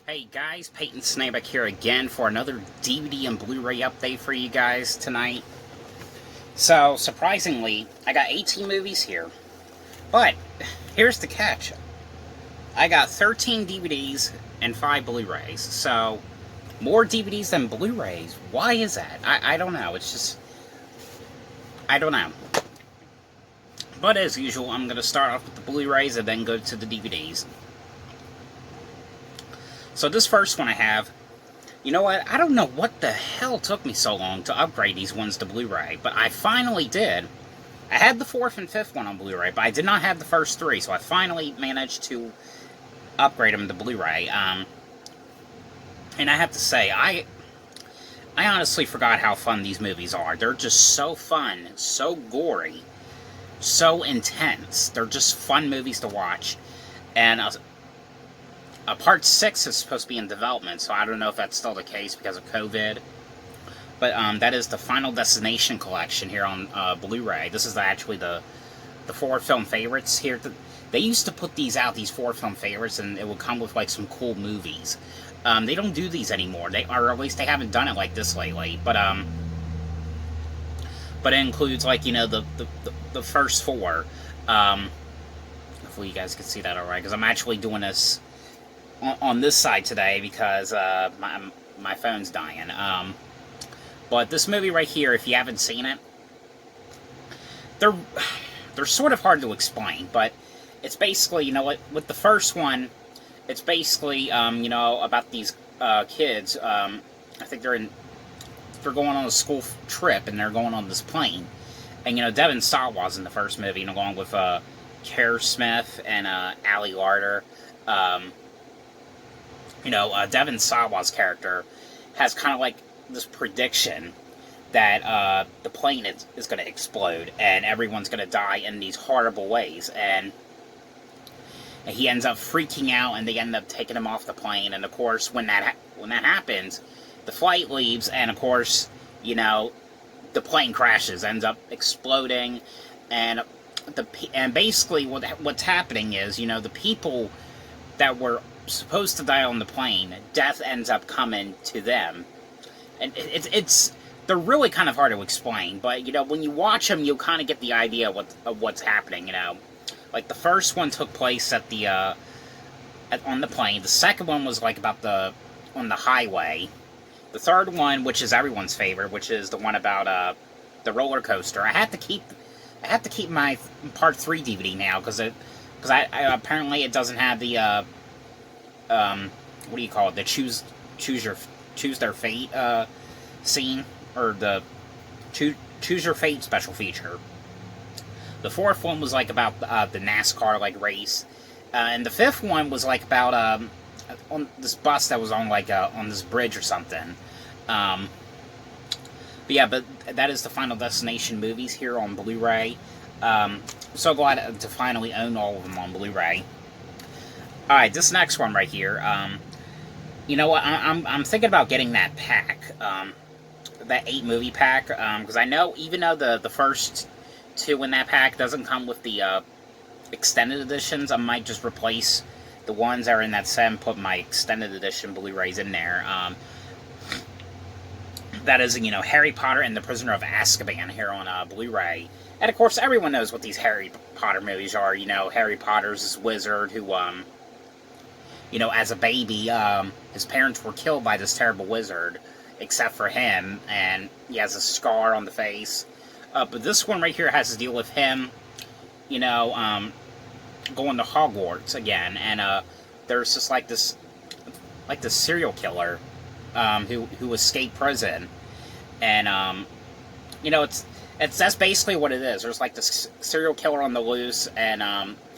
Hey guys, Peyton Snabeck here again for another DVD and Blu-ray update for you guys tonight. So, surprisingly, I got 18 movies here, but here's the catch. I got 13 DVDs and 5 Blu-rays, so more DVDs than Blu-rays. Why is that? I don't know, it's just, I don't know. But as usual, I'm going to start off with the Blu-rays and then go to the DVDs. So this first one I have, you know what, I don't know what the hell took me so long to upgrade these ones to Blu-ray, but I finally did. I had the 4th and 5th one on Blu-ray, but I did not have the first 3, so I finally managed to upgrade them to Blu-ray. And I have to say, I honestly forgot how fun these movies are. They're just so fun, so gory, so intense. They're just fun movies to watch. And Part 6 is supposed to be in development, so I don't know if that's still the case because of COVID. But that is the Final Destination collection here on Blu-ray. This is actually the 4 film favorites here. They used to put these out, these 4 film favorites, and it would come with like some cool movies. They don't do these anymore, or at least they haven't done it like this lately. But it includes, like, you know, the first 4. Hopefully you guys can see that alright, because I'm actually doing this on this side today because my phone's dying. But this movie right here, if you haven't seen it, they're sort of hard to explain, but it's basically, you know what, with the first one, it's basically, you know, about these kids. I think they're going on a school trip, and they're going on this plane. And, you know, Devon Sawa was in the first movie, and along with Kerr Smith and Ali Larter. You know, Devon Sawa's character has kind of like this prediction that the plane is going to explode and everyone's going to die in these horrible ways. And he ends up freaking out, and they end up taking him off the plane. And of course, when that happens, the flight leaves, and of course, you know, the plane crashes, ends up exploding, and basically what's happening is, you know, the people that were supposed to die on the plane, death ends up coming to them. And they're really kind of hard to explain, but, you know, when you watch them, you'll kind of get the idea of what's happening, you know. Like, the first one took place at the, on the plane. The second one was, like, on the highway. The third one, which is everyone's favorite, which is the one about, the roller coaster. I have to keep my Part 3 DVD now, because apparently it doesn't have the, what do you call it? The choose their fate scene, or the choose your fate special feature. The 4th one was like about the NASCAR like race, and the 5th one was like about on this bus that was on like on this bridge or something. But yeah, but that is the Final Destination movies here on Blu-ray. So glad to finally own all of them on Blu-ray. Alright, this next one right here, you know what, I'm thinking about getting that pack, that 8-movie pack, because I know, even though the first 2 in that pack doesn't come with the, extended editions, I might just replace the ones that are in that set and put my extended edition Blu-rays in there. That is, you know, Harry Potter and the Prisoner of Azkaban here on, Blu-ray. And of course, everyone knows what these Harry Potter movies are. You know, Harry Potter's this wizard who, you know, as a baby, his parents were killed by this terrible wizard, except for him, and he has a scar on the face. But this one right here has to deal with him, you know, going to Hogwarts again, and there's just like this serial killer who escaped prison, and you know, that's basically what it is. There's like this serial killer on the loose, and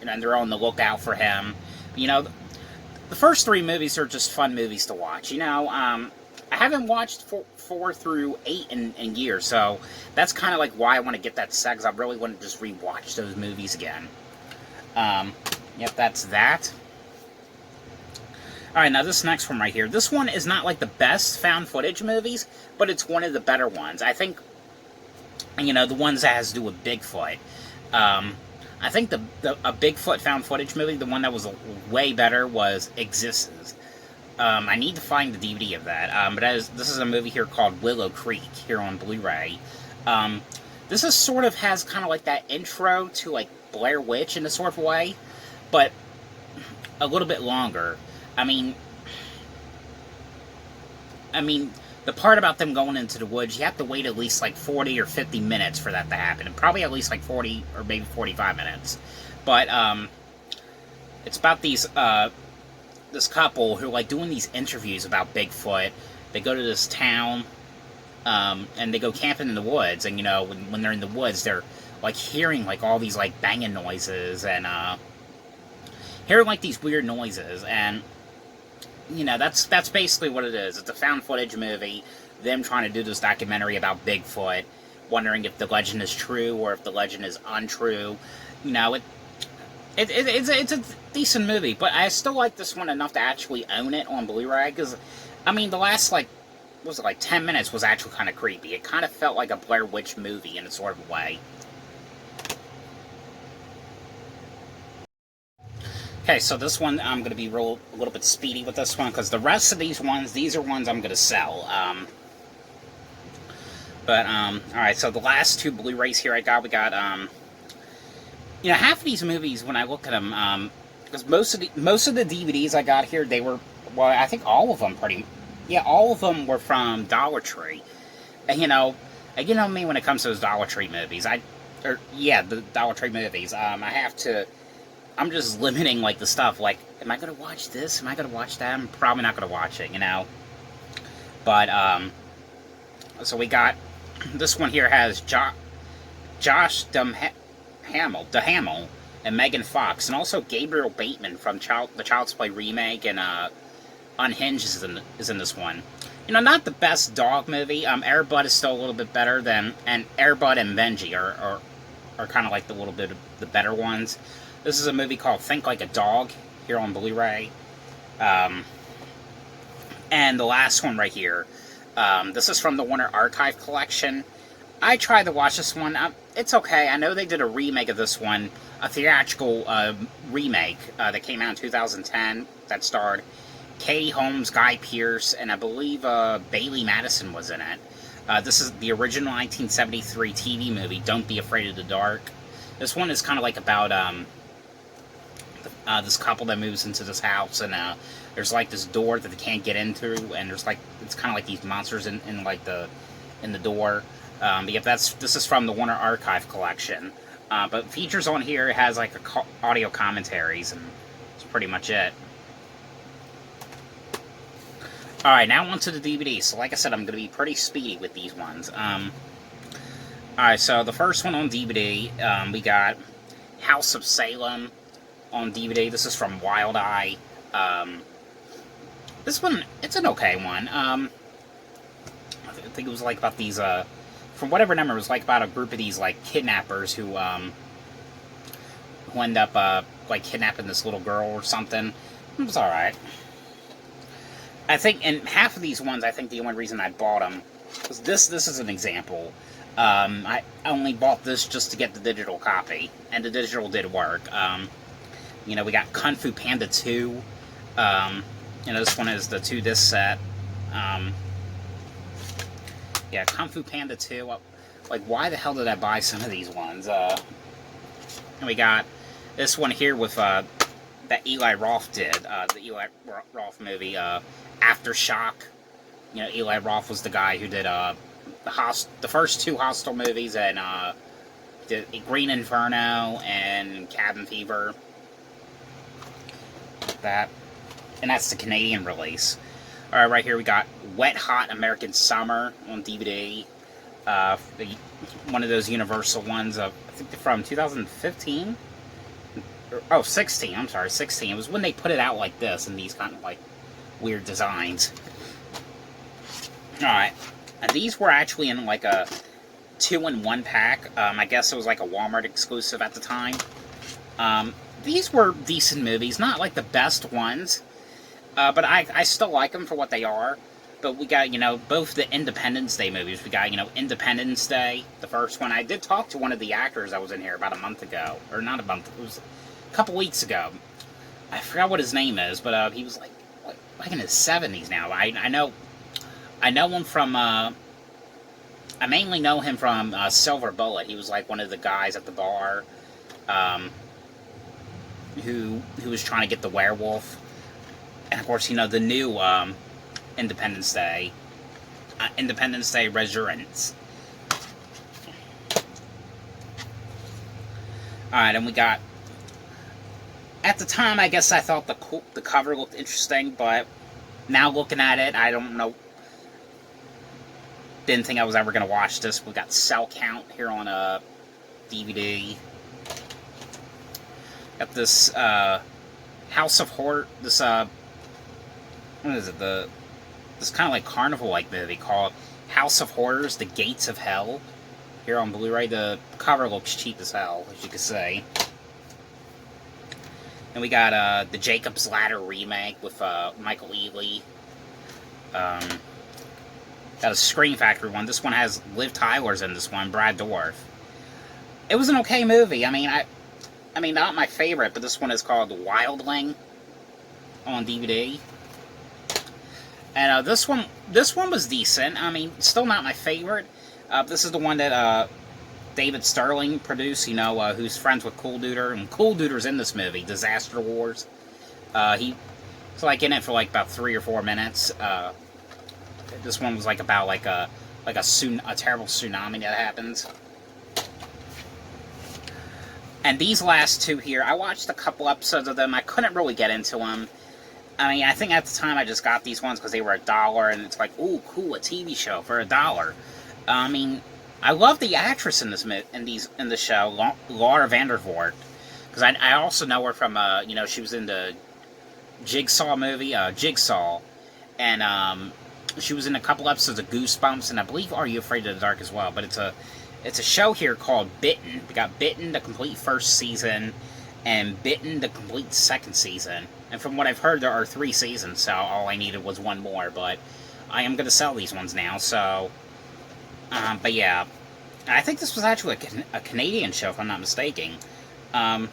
you know, and they're on the lookout for him. You know, the first 3 movies are just fun movies to watch. You know, I haven't watched 4 through 8 in years, so that's kind of like why I want to get that set, because I really want to just rewatch those movies again. Yep, that's that. Alright, now this next one right here. This one is not like the best found footage movies, but it's one of the better ones. I think, you know, the ones that has to do with Bigfoot. I think a Bigfoot found footage movie, the one that was way better, was Exists. I need to find the DVD of that. But this is a movie here called Willow Creek here on Blu-ray. This is sort of has kind of like that intro to like Blair Witch in a sort of way, but a little bit longer. I mean, the part about them going into the woods, you have to wait at least like 40 or 50 minutes for that to happen, and probably at least like 40 or maybe 45 minutes. But it's about these this couple who are like doing these interviews about Bigfoot. They go to this town, and they go camping in the woods, and when they're in the woods, they're like hearing like all these like banging noises and hearing like these weird noises, and that's basically what it is. It's a found footage movie, them trying to do this documentary about Bigfoot, wondering if the legend is true or if the legend is untrue. It's a decent movie, but I still like this one enough to actually own it on Blu-ray, because, the last, like, what was it, like 10 minutes was actually kind of creepy. It kind of felt like a Blair Witch movie in a sort of way. Okay, so this one, I'm going to be a little bit speedy with this one, because the rest of these are ones I'm going to sell. Alright, so the last two Blu-rays here we got, half of these movies, when I look at them, because most of the DVDs I got here, they were, well, I think all of them all of them were from Dollar Tree. And, me when it comes to those Dollar Tree movies, the Dollar Tree movies, I'm just limiting, like, the stuff, like, am I going to watch this? Am I going to watch that? I'm probably not going to watch it, But, so we got, this one here has Josh DeHamill and Megan Fox, and also Gabriel Bateman from the Child's Play remake, and Unhinged is in this one. Not the best dog movie. Air Bud is still a little bit better and Air Bud and Benji are kind of like the little bit of the better ones. This is a movie called Think Like a Dog here on Blu-ray. And the last one right here, this is from the Warner Archive Collection. I tried to watch this one. It's okay. I know they did a remake of this one, a theatrical remake that came out in 2010 that starred Katie Holmes, Guy Pearce, and I believe Bailey Madison was in it. This is the original 1973 TV movie, Don't Be Afraid of the Dark. This one is kind of like about this couple that moves into this house, and there's like this door that they can't get into, and there's like, it's kind of like these monsters in the door. But yeah, this is from the Warner Archive Collection. But features on here, it has like audio commentaries, and that's pretty much it. Alright, now on to the DVD. So like I said, I'm going to be pretty speedy with these ones. Alright, so the first one on DVD, we got House of Salem on DVD. This is from Wild Eye. This one, it's an okay one. I think it was like about these, from whatever I remember, it was like about a group of these, like, kidnappers who end up, like, kidnapping this little girl or something. It was alright. I think, and half of these ones, I think the only reason I bought them was this is an example. I only bought this just to get the digital copy, and the digital did work. We got Kung Fu Panda 2. This one is the 2-disc set. Yeah, Kung Fu Panda 2. Like, why the hell did I buy some of these ones? And we got this one here with, that Eli Roth did, the Eli Roth movie, Aftershock. Eli Roth was the guy who did, the first two Hostel movies, and, did Green Inferno and Cabin Fever. And that's the Canadian release. Alright, right here we got Wet Hot American Summer on DVD. One of those Universal ones, I think from 2015? Oh, 16, I'm sorry, 16. It was when they put it out like this, in these kind of, like, weird designs. Alright, and these were actually in, like, a 2-in-1 pack. I guess it was, like, a Walmart exclusive at the time. These were decent movies, not, like, the best ones, but I still like them for what they are. But we got, both the Independence Day movies. We got, Independence Day, the first one. I did talk to one of the actors that was in here about a month ago. Or not a month, it was a couple weeks ago. I forgot what his name is, but he was like, like in his 70s now. I know him from, I mainly know him from Silver Bullet. He was like one of the guys at the bar, who was trying to get the werewolf. And of course, you know, the new Independence Day Resurgence. Alright, and we got, at the time, I guess I thought the cover looked interesting, but now looking at it, I don't know, didn't think I was ever going to watch this. We got Cell Count here on a DVD. Got this House of Horror, this what is it, this kind of like carnival-like movie called House of Horrors, The Gates of Hell, here on Blu-ray. The cover looks cheap as hell, as you can see. And we got the Jacob's Ladder remake with Michael Ealy. Got a Scream Factory one. This one has Liv Tyler's in this one, Brad Dourif. It was an okay movie. I mean, not my favorite, but this one is called Wildling on DVD. And this one was decent. I mean, still not my favorite. This is the one that David Sterling produced, you know, who's friends with Cool Duder. And Cool Duder's in this movie, Disaster Wars. He's like in it for like about 3 or 4 minutes. This one was like about like a terrible tsunami that happens. And these last two here, I watched a couple episodes of them. I couldn't really get into them. I mean, I think at the time I just got these ones because they were $1, and it's like, ooh, cool, a TV show for $1. I mean, I love the actress in the show, Laura Vandervoort, because I also know her from you know, she was in the Jigsaw movie, Jigsaw, and she was in a couple episodes of Goosebumps, and I believe Are You Afraid of the Dark as well. But it's a show here called Bitten. We got Bitten, the complete first season, and Bitten, the complete second season. And from what I've heard, there are 3 seasons, so all I needed was 1 more. But I am going to sell these ones now, so... but yeah, I think this was actually a Canadian show, if I'm not mistaken. Yeah,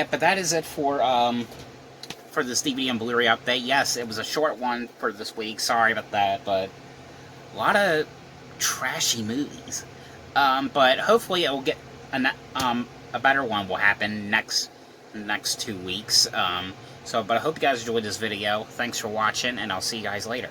but that is it for this DVD and Blu-ray update. Yes, it was a short one for this week. Sorry about that, but a lot of trashy movies. But hopefully it will get a better one will happen next 2 weeks. But I hope you guys enjoyed this video. Thanks for watching, and I'll see you guys later.